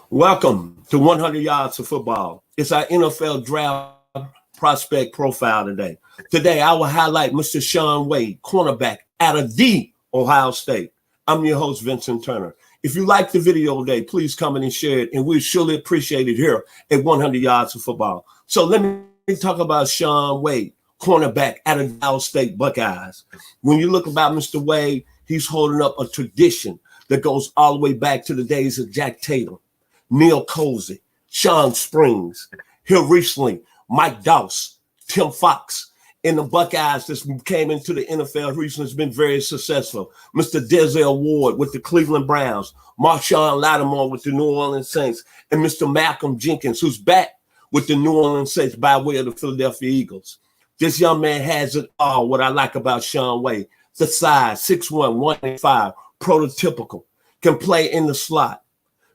Welcome to 100 Yards of Football. It's our NFL draft prospect profile today. Today, I will highlight Mr. Shaun Wade, cornerback out of the Ohio State. I'm your host, Vincent Turner. If you like the video today, please comment and share it, and we surely appreciate it here at 100 Yards of Football. So let me talk about Shaun Wade, cornerback out of the Ohio State Buckeyes. When you look about Mr. Wade, he's holding up a tradition that goes all the way back to the days of Jack Tatum, Neil Cozy, Sean Springs. Here recently, Mike Dawes, Tim Fox, and the Buckeyes that came into the NFL recently has been very successful. Mr. Denzel Ward with the Cleveland Browns, Marshawn Lattimore with the New Orleans Saints, and Mr. Malcolm Jenkins, who's back with the New Orleans Saints by way of the Philadelphia Eagles. This young man has it all. What I like about Shaun Wade, the size, 6'1", 185, prototypical, can play in the slot.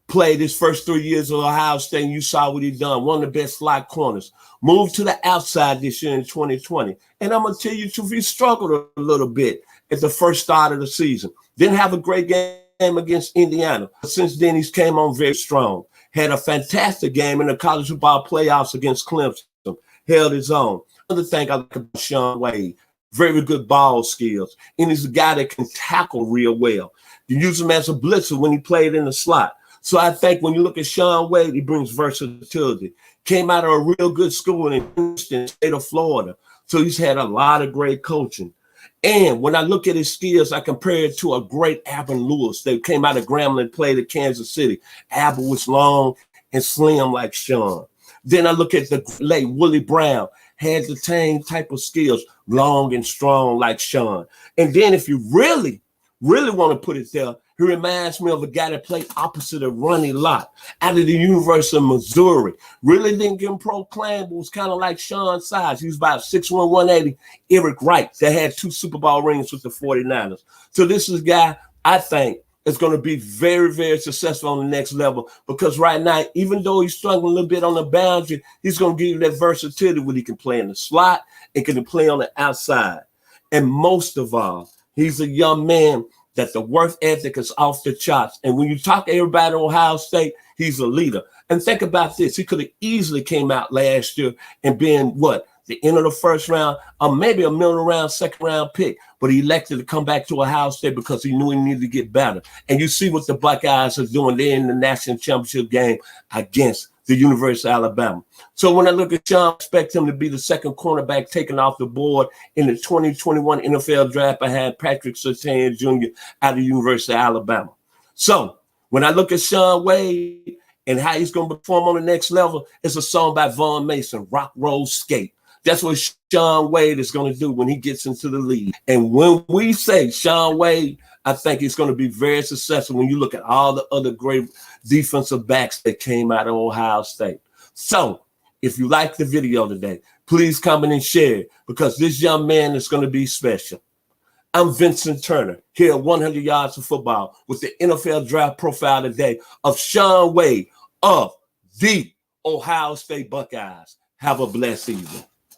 Played his first 3 years of Ohio State, and you saw what he done. One of the best slot corners. Moved to the outside this year in 2020. And I'm going to tell you the truth, he struggled a little bit at the first start of the season. Didn't have a great game against Indiana. Since then, he's came on very strong. Had a fantastic game in the college football playoffs against Clemson. Held his own. Another thing I like about Shaun Wade, very good ball skills. And he's a guy that can tackle real well. You use him as a blitzer when he played in the slot. So I think when you look at Shaun Wade, he brings versatility. Came out of a real good school in the state of Florida. So he's had a lot of great coaching. And when I look at his skills, I compare it to a great Alvin Lewis. They came out of Grambling, played at Kansas City. Alvin was long and slim like Shaun. Then I look at the late Willie Brown, had the same type of skills, long and strong like Shaun. And then if you really want to put it there, he reminds me of a guy that played opposite of Ronnie Lott out of the University of Missouri. Really didn't get him proclaimed, but was kind of like Shaun's size. He was about 6'1", 180. Eric Wright, that had 2 Super Bowl rings with the 49ers. So this is a guy I think is going to be very, very successful on the next level, because right now, even though he's struggling a little bit on the boundary, he's going to give you that versatility where he can play in the slot and can play on the outside. And most of all, he's a young man that the work ethic is off the charts. And when you talk to everybody at Ohio State, he's a leader. And think about this. He could have easily came out last year and been, the end of the first round, or maybe a middle round, second round pick. But he elected to come back to Ohio State because he knew he needed to get better. And you see what the Buckeyes are doing. They're in the national championship game against the University of Alabama. So when I look at Shaun, I expect him to be the second cornerback taken off the board in the 2021 NFL draft behind Patrick Surtain Jr. out of the University of Alabama. So when I look at Shaun Wade and how he's going to perform on the next level, it's a song by Vaughn Mason, Rock, Roll, Skate. That's what Shaun Wade is going to do when he gets into the league. And when we say Shaun Wade, I think he's going to be very successful when you look at all the other great defensive backs that came out of Ohio State. So if you like the video today, please comment and share it, because this young man is going to be special. I'm Vincent Turner here at 100 Yards of Football with the NFL draft profile today of Shaun Wade of the Ohio State Buckeyes. Have a blessed evening.